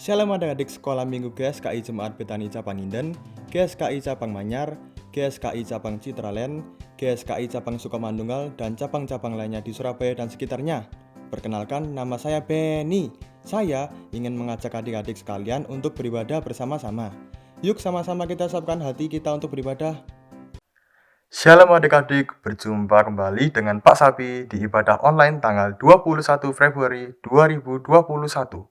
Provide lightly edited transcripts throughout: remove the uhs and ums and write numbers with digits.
Shalom adik-adik sekolah minggu GSKI Jemaat Betani Cabang Inden, GSKI Cabang Manyar, GSKI Cabang Citraland, GSKI Cabang Sukamandunggal, dan cabang-cabang lainnya di Surabaya dan sekitarnya. Perkenalkan, nama saya Benny. Saya ingin mengajak adik-adik sekalian untuk beribadah bersama-sama. Yuk sama-sama kita siapkan hati kita untuk beribadah. Shalom adik-adik, berjumpa kembali dengan Pak Sapi di ibadah online tanggal 21 Februari 2021.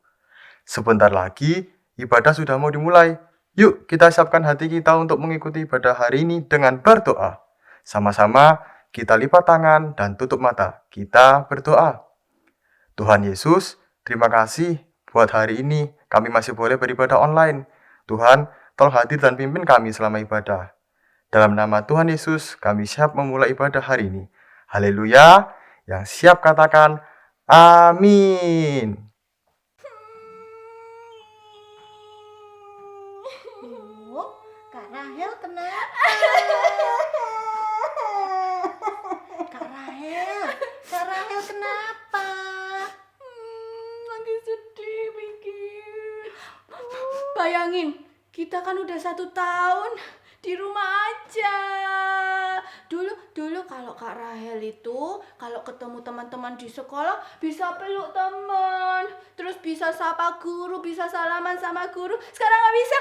Sebentar lagi, ibadah sudah mau dimulai. Yuk kita siapkan hati kita untuk mengikuti ibadah hari ini dengan berdoa. Sama-sama kita lipat tangan dan tutup mata. Kita berdoa. Tuhan Yesus, terima kasih buat hari ini kami masih boleh beribadah online. Tuhan, tolong hadir dan pimpin kami selama ibadah. Dalam nama Tuhan Yesus, kami siap memulai ibadah hari ini. Haleluya. Yang siap katakan, amin. Kak Rahel kenapa? Kak Rahel kenapa? Lagi sedih mikir. Bayangin, kita kan udah 1 tahun di rumah aja. Dulu kalau Kak Rahel itu kalau ketemu teman-teman di sekolah bisa peluk teman, terus bisa sapa guru, bisa salaman sama guru. Sekarang nggak bisa.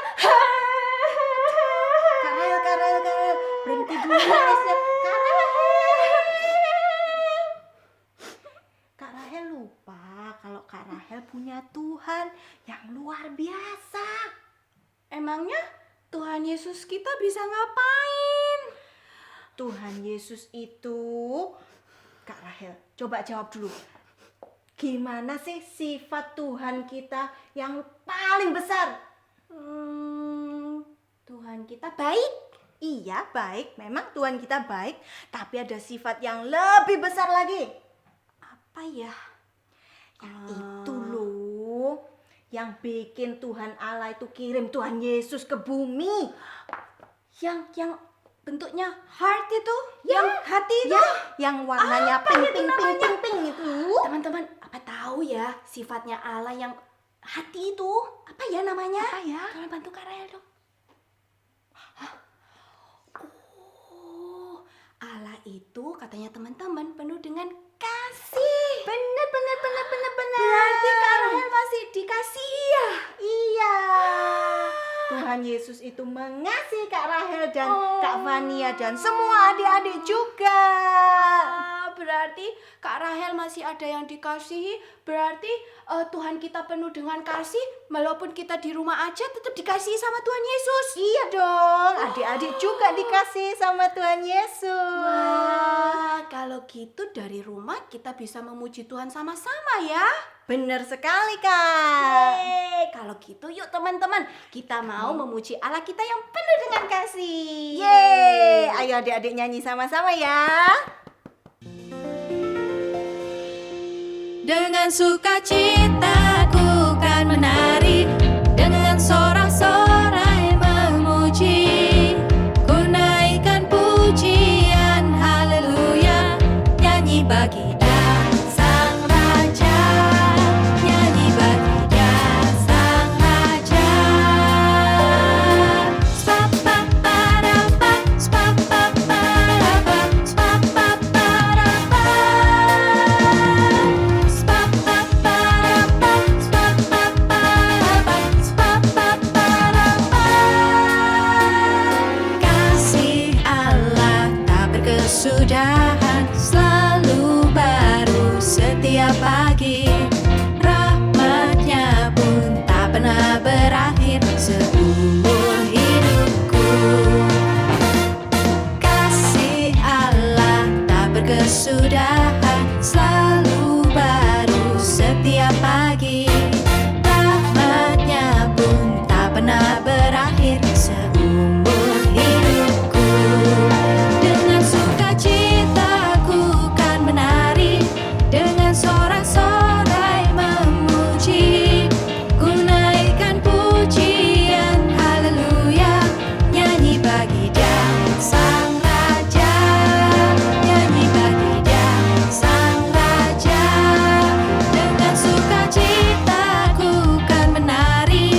Kak Rahel, berhenti dulu nangisnya. Kak Rahel lupa kalau Kak Rahel punya Tuhan yang luar biasa. Emangnya Tuhan Yesus kita bisa ngapain? Tuhan Yesus itu, Kak Rahel, coba jawab dulu. Gimana sih sifat Tuhan kita yang paling besar? Tuhan kita baik. Iya, baik. Memang Tuhan kita baik, tapi ada sifat yang lebih besar lagi. Apa ya? Itu loh, yang bikin Tuhan Allah itu kirim Tuhan Yesus ke bumi. Yang bentuknya heart itu, Ya, yang hati itu. Ya, yang warnanya Apa pink itu namanya? itu. Teman-teman, apa tahu ya sifatnya Allah yang hati itu? Apa ya namanya? Apa ya? Tolong bantu Kak Rahel dong. Oh, Allah itu katanya teman-teman penuh dengan kasih. Bener. Berarti Kak Rahel masih dikasih ya? Iya. Tuhan Yesus itu mengasihi Kak Rahel dan Kak Vania dan semua adik-adik juga. Berarti Kak Rahel masih ada yang dikasihi. Berarti Tuhan kita penuh dengan kasih. Walaupun kita di rumah aja tetap dikasihi sama Tuhan Yesus. Iya dong, adik-adik juga dikasihi sama Tuhan Yesus. Wah, kalau gitu dari rumah kita bisa memuji Tuhan sama-sama ya. Bener sekali, Kak. Yeay, kalau gitu yuk teman-teman, kita mau memuji Allah kita yang penuh dengan kasih. Yeay, ayo adik-adik nyanyi sama-sama ya. Dengan sukacita ku kan menari, dengan sorak-sorai memuji, ku naikkan pujian haleluya, nyanyi bagi Dia Sang Raja, nyanyi bagi Dia Sang Raja. Spapaparapa, spapaparapa, spapaparapa. Kasih Allah tak berkesudahan, selalu baru setiap pagi. Rahmatnya pun tak pernah berakhir seumur hidupku. Kasih Allah tak berkesudahan, selalu baru setiap pagi. Rahmatnya pun tak pernah berakhir seumur hidupku. Dengan sukacita ku kan menari, dengan sorak-sorai memuji, ku naikkan pujian haleluya, nyanyi bagi Dia Sang Raja, nyanyi bagi Dia Sang Raja. Dengan sukacita ku kan menari,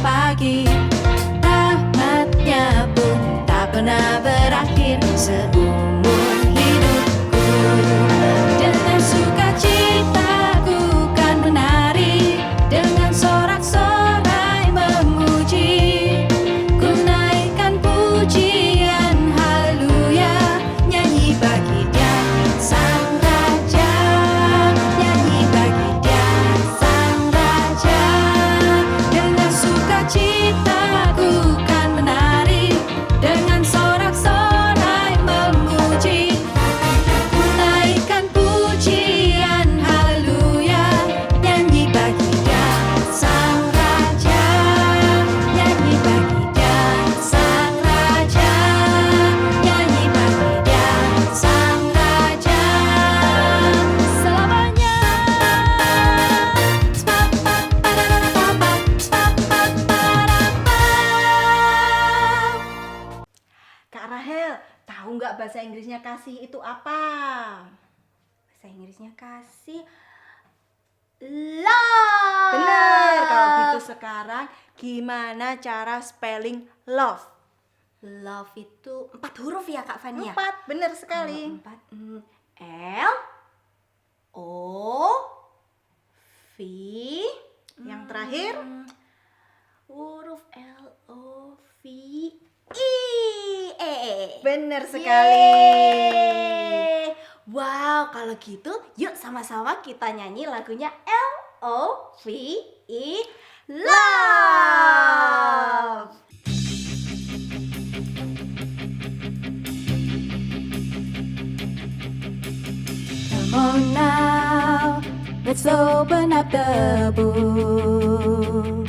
pagi. Rahmatnya pun tak pernah berakhir seumur hidupku. Dengan sukacita ku kan menari, dengan sorak-sorai memuji. Ku naikkan pujian haleluya, nyanyi bagi Dia Sang Raja, nyanyi bagi Dia Sang Raja. Dengan sukacita ku kan menari, dengan sorak-sorai memuji. Ku naikkan pujian haleluya, nyanyi bagi Dia Sang Raja, nyanyi bagi Dia Sang Raja, nyanyi bagi Dia Sang Raja selamanya. Kak Rahel, tahu nggak bahasa Inggrisnya kasih itu apa? Bahasa Inggrisnya kasih love. Bener, kalau gitu sekarang gimana cara spelling love? Love itu 4 huruf ya Kak Fania? 4, bener sekali. 4. L O V. Yang terakhir, Huruf L O V I E. bener sekali. Yeay. Wow, kalau gitu yuk sama-sama kita nyanyi lagunya L O V I Love. Come on now, let's open up the book.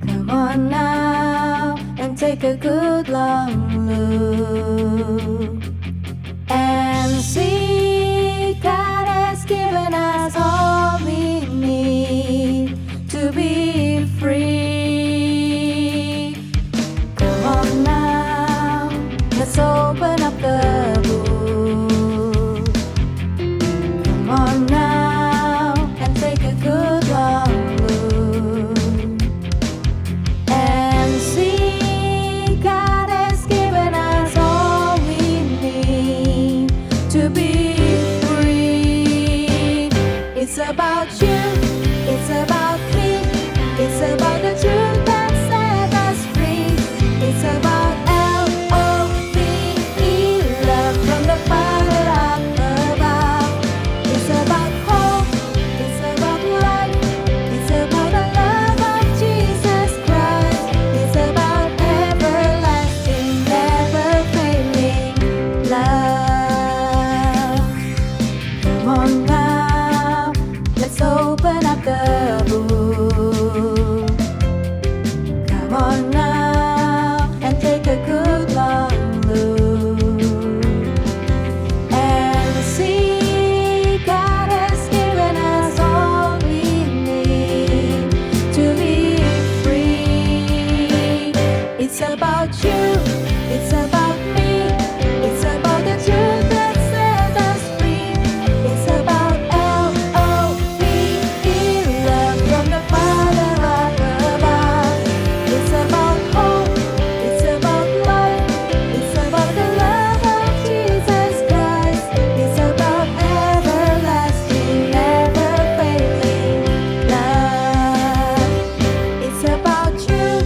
Come on now and take a good long look and see God has given us all we need to be free. Come on now, let's open up the book. Come on now and take a good long look and see God has given us all we need to be free. It's about you, it's about me, it's about the truth that set us free. It's about L-O-V-E, love from the Father up above. It's about hope, it's about life, it's about the love of Jesus Christ. It's about everlasting, never failing love. Come on now, let's open up the book. Come on now and take a good long look and see God has given us all we need to be free. It's about you, it's about me, it's about the truth that set us free. It's about L-O-V-E, love from the Father up above. It's about hope, it's about life, it's about the love of Jesus Christ. It's about everlasting, never failing love. It's about you,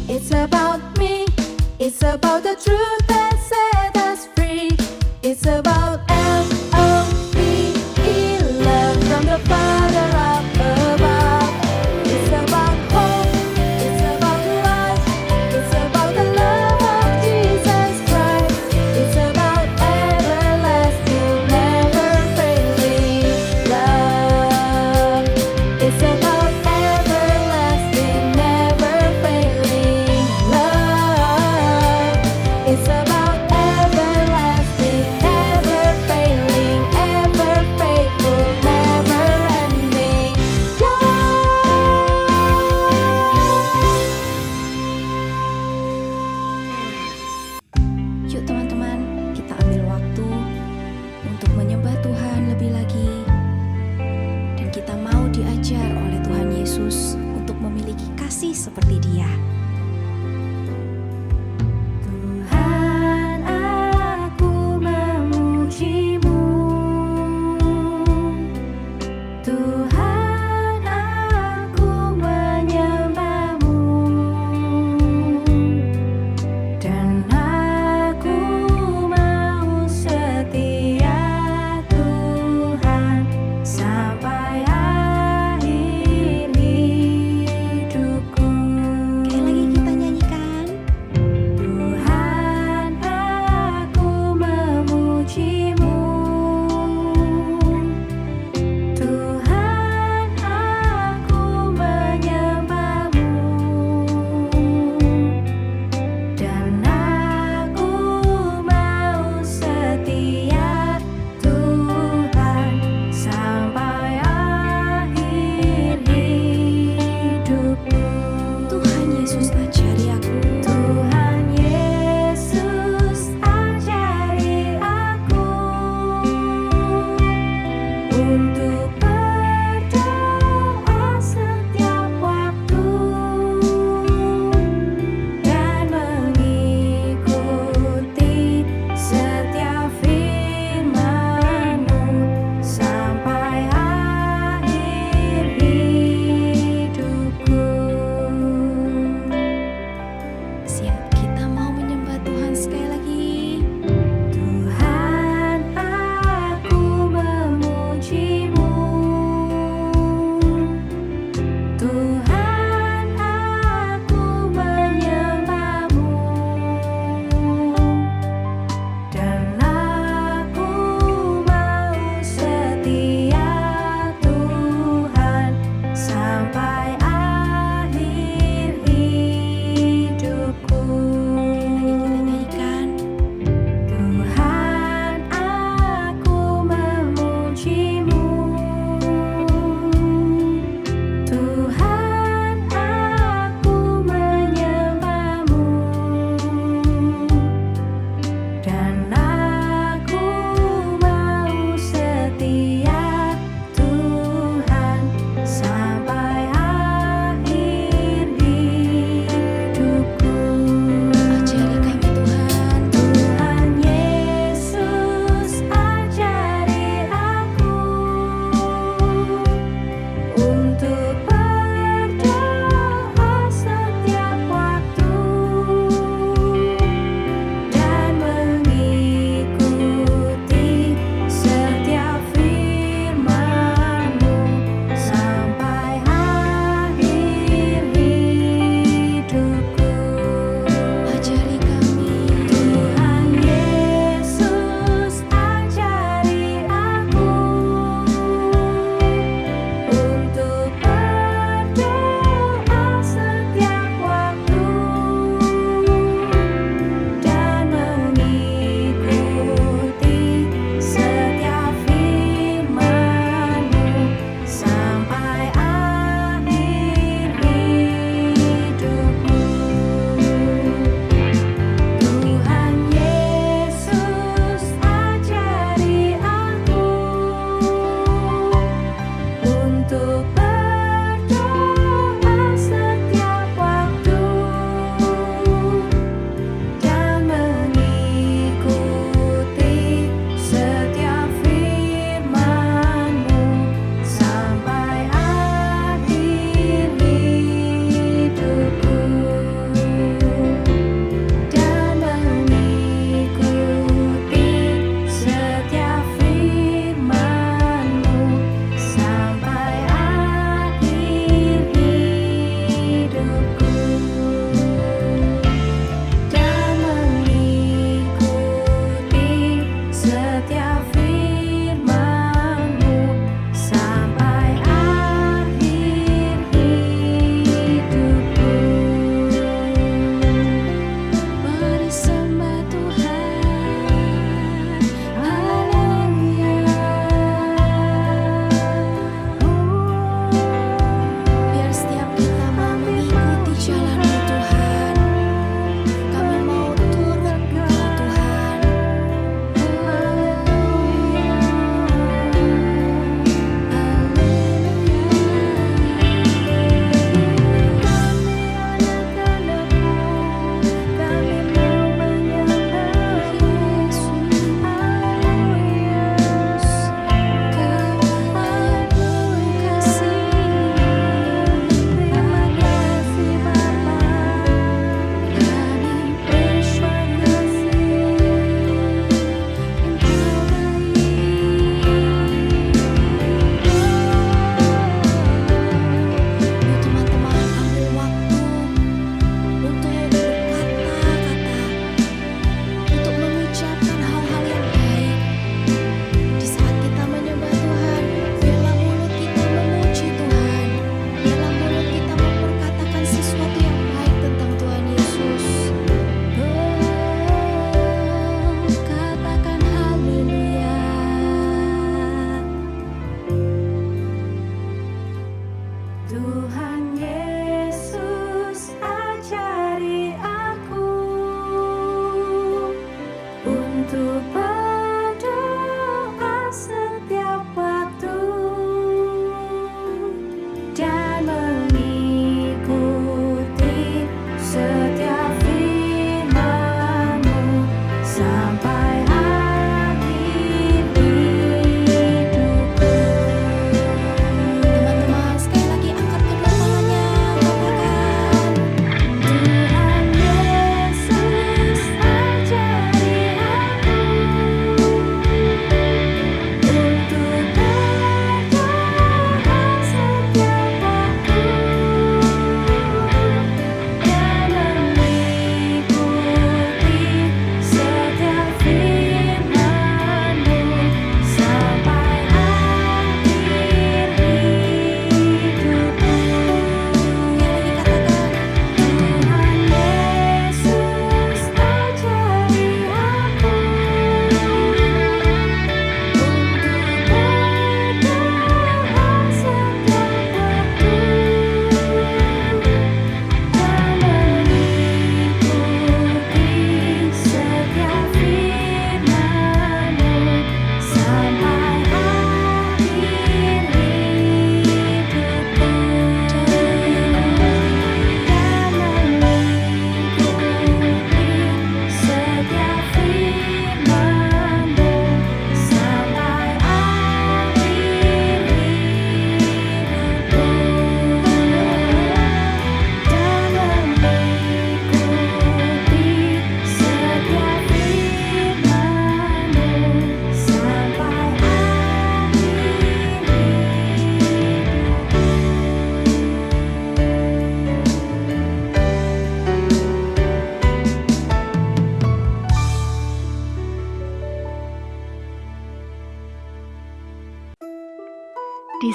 it's about me, it's about the truth that set us free. It's about L-O-V-E, love from the Father up above. It's about hope, it's about life, it's about the love of Jesus Christ. It's about everlasting, never failing love. It's about everlasting, never failing love. It's about everlasting, never failing, ever faithful, never ending love. Yuk teman-teman, kita ambil waktu untuk menyembah Tuhan lebih lagi. Dan kita mau diajar oleh Tuhan Yesus untuk memiliki kasih kasih seperti Dia. Tuhan, aku memuji-Mu. Tuhan, aku menyembah-Mu. Dan aku mau setia Tuhan sampai akhir hidupku. Kayak lagi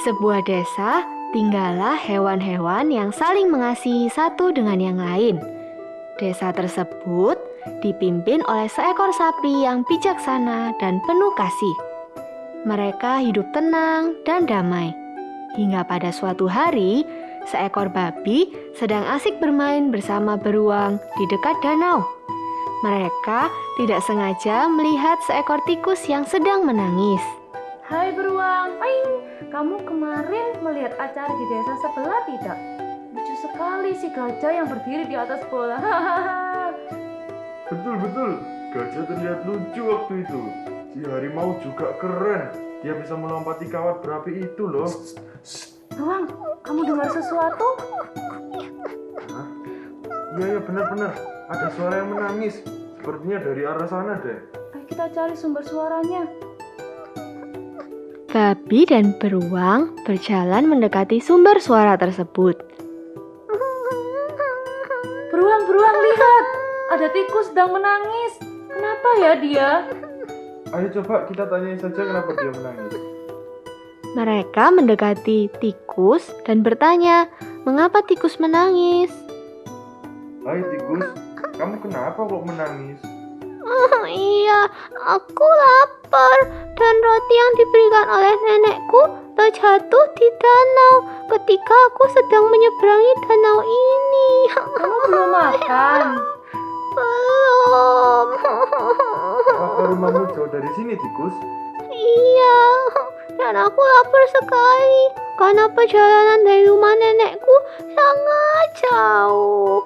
sebuah desa, tinggallah hewan-hewan yang saling mengasihi satu dengan yang lain. Desa tersebut dipimpin oleh seekor sapi yang bijaksana dan penuh kasih. Mereka hidup tenang dan damai. Hingga pada suatu hari, seekor babi sedang asik bermain bersama beruang di dekat danau. Mereka tidak sengaja melihat seekor tikus yang sedang menangis. Hai beruang, Aing, kamu kemarin melihat acara di desa sebelah tidak? Lucu sekali si gajah yang berdiri di atas bola. Betul, gajah terlihat lucu waktu itu. Si harimau juga keren. Dia bisa melompati kawat berapi itu loh. Beruang, kamu dengar sesuatu? Hah? Iya, benar. Ada suara yang menangis. Sepertinya dari arah sana deh. Ayo kita cari sumber suaranya. Babi dan beruang berjalan mendekati sumber suara tersebut. Beruang, lihat! Ada tikus sedang menangis. Kenapa ya dia? Ayo coba kita tanyain saja kenapa dia menangis. Mereka mendekati tikus dan bertanya, mengapa tikus menangis? Hai tikus, kamu kenapa kok menangis? Iya, aku lapar dan roti yang diberikan oleh nenekku terjatuh di danau ketika aku sedang menyeberangi danau ini. Kamu belum makan? Belum. Apa rumahmu jauh dari sini tikus? Iya, dan aku lapar sekali karena perjalanan dari rumah nenekku sangat jauh.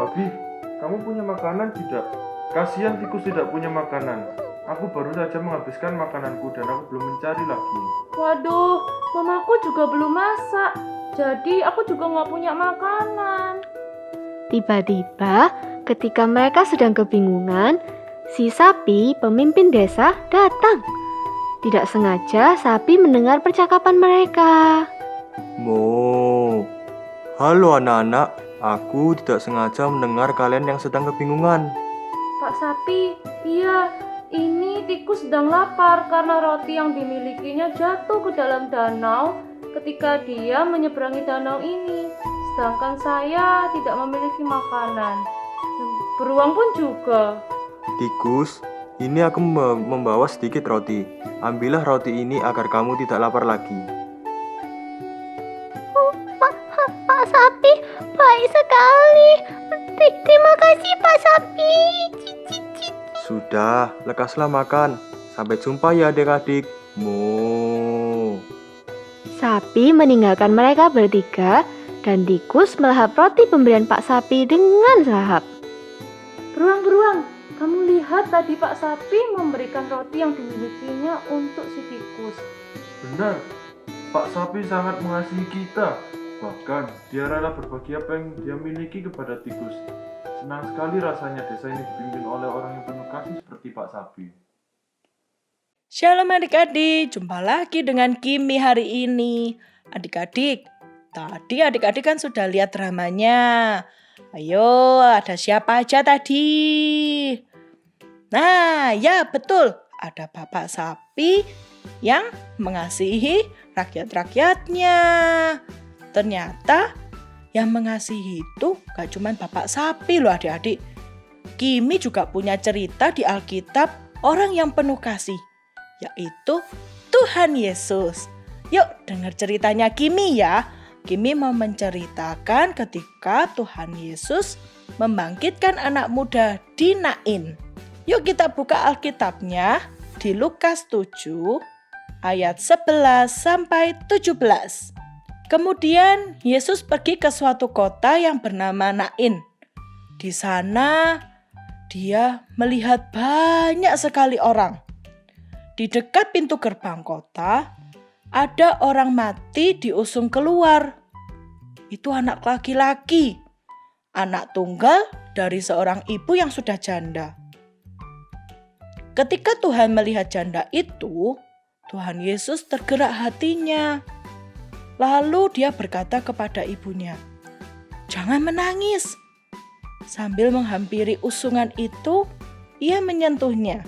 Babi, kamu punya makanan tidak? Kasihan tikus tidak punya makanan. Aku baru saja menghabiskan makananku dan aku belum mencari lagi. Waduh, mamaku juga belum masak. Jadi aku juga nggak punya makanan. Tiba-tiba, ketika mereka sedang kebingungan, si sapi, pemimpin desa, datang. Tidak sengaja, sapi mendengar percakapan mereka. Mo, halo anak-anak, aku tidak sengaja mendengar kalian yang sedang kebingungan. Pak Sapi, iya, ini tikus sedang lapar karena roti yang dimilikinya jatuh ke dalam danau ketika dia menyeberangi danau ini. Sedangkan saya tidak memiliki makanan. Beruang pun juga. Tikus, ini aku membawa sedikit roti. Ambillah roti ini agar kamu tidak lapar lagi. Pak Sapi, baik sekali. Terima kasih Pak Sapi. Sudah, lekaslah makan. Sampai jumpa ya adik-adik. Mo. Sapi meninggalkan mereka bertiga dan tikus melahap roti pemberian Pak Sapi dengan lahap. Beruang, kamu lihat tadi Pak Sapi memberikan roti yang dimilikinya untuk si tikus. Benar, Pak Sapi sangat mengasihi kita. Bahkan dia rela berbagi apa yang dia miliki kepada tikus. Senang sekali rasanya desa ini dipimpin oleh orang yang penuh kasih seperti Pak Sapi. Shalom adik-adik, jumpa lagi dengan Kimi hari ini. Adik-adik, tadi adik-adik kan sudah lihat dramanya. Ayo, ada siapa aja tadi? Nah, ya betul, ada Bapak Sapi yang mengasihi rakyat-rakyatnya. Ternyata yang mengasihi itu gak cuma Bapak Sapi loh adik-adik. Kimi juga punya cerita di Alkitab orang yang penuh kasih, yaitu Tuhan Yesus. Yuk dengar ceritanya Kimi ya. Kimi mau menceritakan ketika Tuhan Yesus membangkitkan anak muda di Nain. Yuk kita buka Alkitabnya di Lukas 7 ayat 11 sampai 17. Kemudian Yesus pergi ke suatu kota yang bernama Nain. Di sana dia melihat banyak sekali orang. Di dekat pintu gerbang kota, ada orang mati diusung keluar. Itu anak laki-laki, anak tunggal dari seorang ibu yang sudah janda. Ketika Tuhan melihat janda itu, Tuhan Yesus tergerak hatinya. Lalu dia berkata kepada ibunya, "Jangan menangis." Sambil menghampiri usungan itu, ia menyentuhnya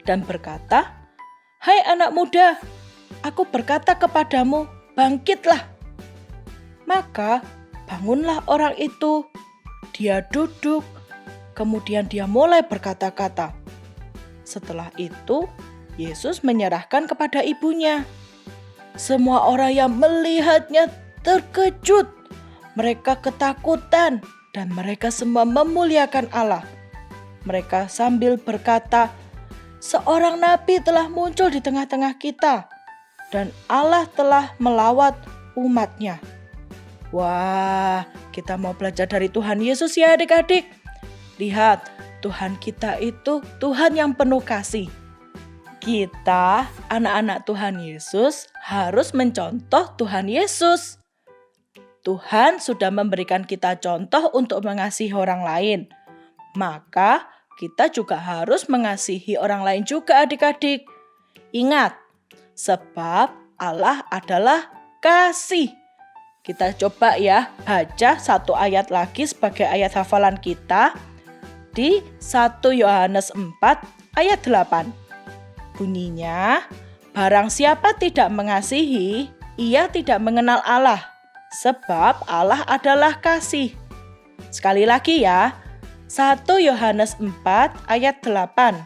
dan berkata, "Hai anak muda, aku berkata kepadamu, bangkitlah." Maka bangunlah orang itu. Dia duduk, kemudian dia mulai berkata-kata. Setelah itu, Yesus menyerahkan kepada ibunya. Semua orang yang melihatnya terkejut. Mereka ketakutan dan mereka semua memuliakan Allah. Mereka sambil berkata, "Seorang nabi telah muncul di tengah-tengah kita dan Allah telah melawat umat-Nya." Wah, kita mau belajar dari Tuhan Yesus ya adik-adik. Lihat, Tuhan kita itu Tuhan yang penuh kasih. Kita, anak-anak Tuhan Yesus, harus mencontoh Tuhan Yesus. Tuhan sudah memberikan kita contoh untuk mengasihi orang lain. Maka kita juga harus mengasihi orang lain juga adik-adik. Ingat, sebab Allah adalah kasih. Kita coba ya baca satu ayat lagi sebagai ayat hafalan kita di 1 Yohanes 4 ayat 8. Bunyinya, barang siapa tidak mengasihi, ia tidak mengenal Allah, sebab Allah adalah kasih. Sekali lagi ya, 1 Yohanes 4 ayat 8.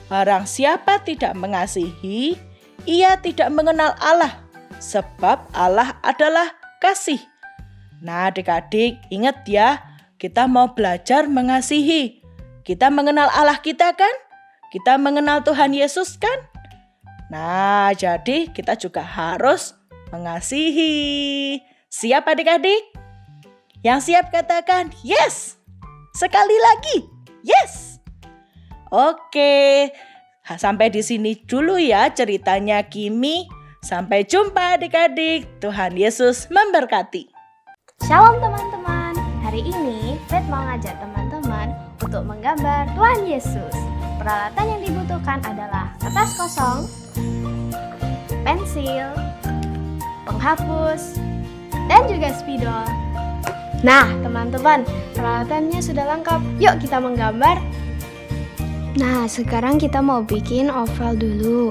Barang siapa tidak mengasihi, ia tidak mengenal Allah, sebab Allah adalah kasih. Nah adik-adik, ingat ya, kita mau belajar mengasihi. Kita mengenal Allah kita kan? Kita mengenal Tuhan Yesus kan? Nah, jadi kita juga harus mengasihi. Siap adik-adik? Yang siap katakan yes. Sekali lagi, yes. Oke, sampai di sini dulu ya ceritanya Kimi. Sampai jumpa adik-adik. Tuhan Yesus memberkati. Shalom teman-teman. Hari ini Fred mau ngajak teman-teman untuk menggambar Tuhan Yesus. Peralatan yang dibutuhkan adalah kertas kosong, pensil, penghapus, dan juga spidol. Nah, teman-teman, peralatannya sudah lengkap. Yuk kita menggambar. Nah, sekarang kita mau bikin oval dulu.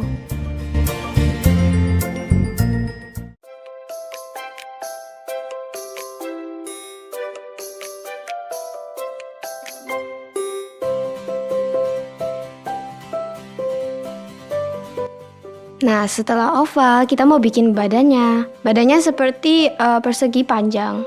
Nah, setelah oval, kita mau bikin badannya. Badannya seperti persegi panjang.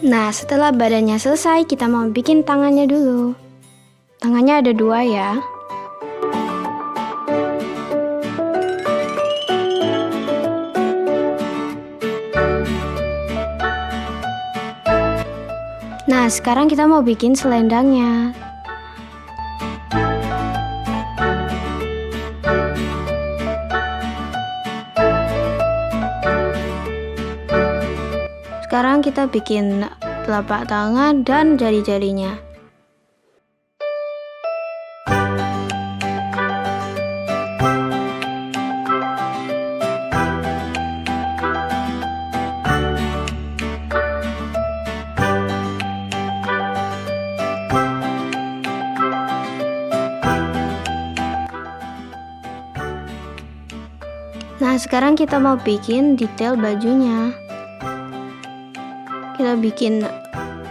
Nah, setelah badannya selesai, kita mau bikin tangannya dulu. Tangannya ada 2 ya. Nah, sekarang kita mau bikin selendangnya. Sekarang kita bikin telapak tangan dan jari-jarinya. Nah, sekarang kita mau bikin detail bajunya. Kita bikin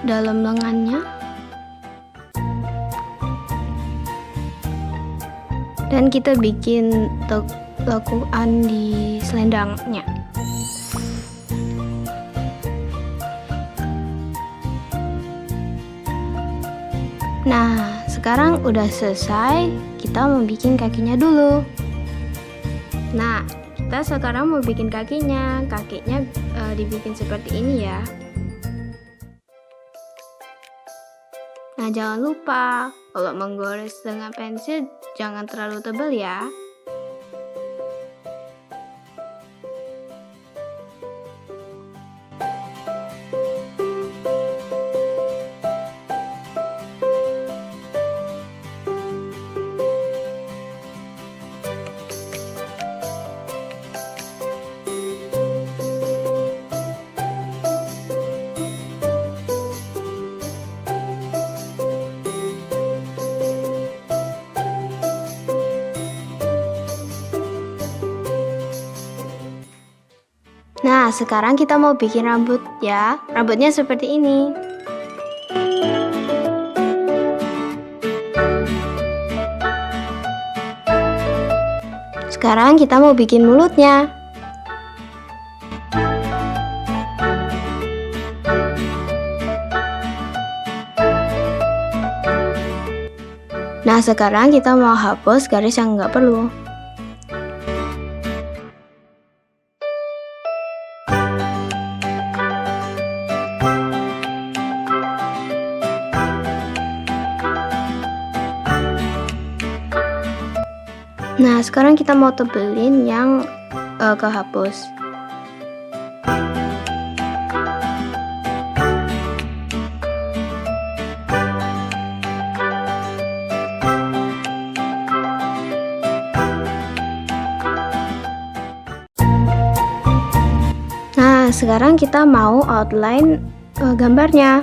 dalam lengannya. Dan kita bikin lekukan di selendangnya. Nah, sekarang udah selesai. Kita mau bikin kakinya dulu. Nah, kita sekarang mau bikin kakinya. Kakinya dibikin seperti ini ya. Nah, jangan lupa kalau menggores dengan pensil jangan terlalu tebal ya. Nah, sekarang kita mau bikin rambut ya. Rambutnya seperti ini. Sekarang kita mau bikin mulutnya. Nah, sekarang kita mau hapus garis yang nggak perlu. Nah, sekarang kita mau tebelin yang kehapus. Nah, sekarang kita mau outline gambarnya.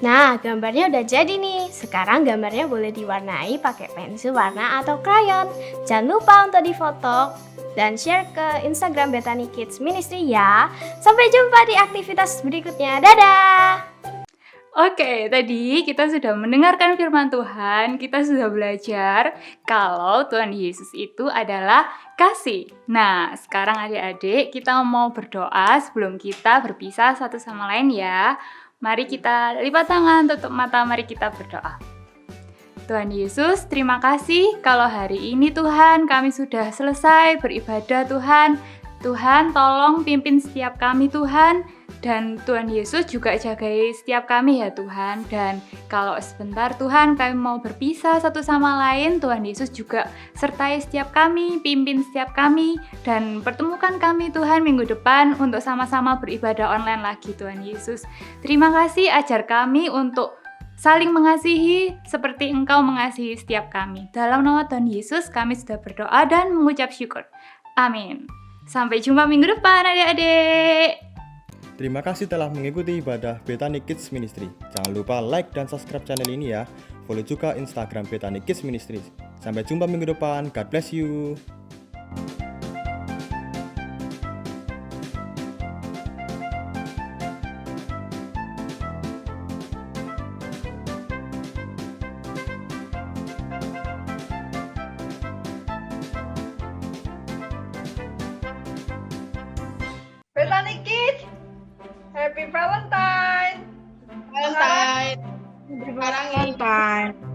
Nah, gambarnya udah jadi nih. Sekarang gambarnya boleh diwarnai pakai pensil warna atau krayon. Jangan lupa untuk difoto dan share ke Instagram Bethany Kids Ministry ya. Sampai jumpa di aktivitas berikutnya. Dadah! Oke, tadi kita sudah mendengarkan firman Tuhan, kita sudah belajar kalau Tuhan Yesus itu adalah kasih. Nah, sekarang adik-adik kita mau berdoa sebelum kita berpisah satu sama lain ya. Mari kita lipat tangan, tutup mata, mari kita berdoa. Tuhan Yesus, terima kasih kalau hari ini Tuhan kami sudah selesai beribadah Tuhan. Tuhan tolong pimpin setiap kami Tuhan. Dan Tuhan Yesus juga jagai setiap kami ya Tuhan. Dan kalau sebentar Tuhan kami mau berpisah satu sama lain, Tuhan Yesus juga sertai setiap kami, pimpin setiap kami. Dan pertemukan kami Tuhan minggu depan untuk sama-sama beribadah online lagi Tuhan Yesus. Terima kasih, ajar kami untuk saling mengasihi seperti Engkau mengasihi setiap kami. Dalam nama Tuhan Yesus kami sudah berdoa dan mengucap syukur. Amin. Sampai jumpa minggu depan adik-adik. Terima kasih telah mengikuti ibadah Bethany Kids Ministry. Jangan lupa like dan subscribe channel ini ya. Follow juga Instagram Bethany Kids Ministry. Sampai jumpa minggu depan. God bless you. Bethany Kids, Happy Valentine. Valentine. Valentine.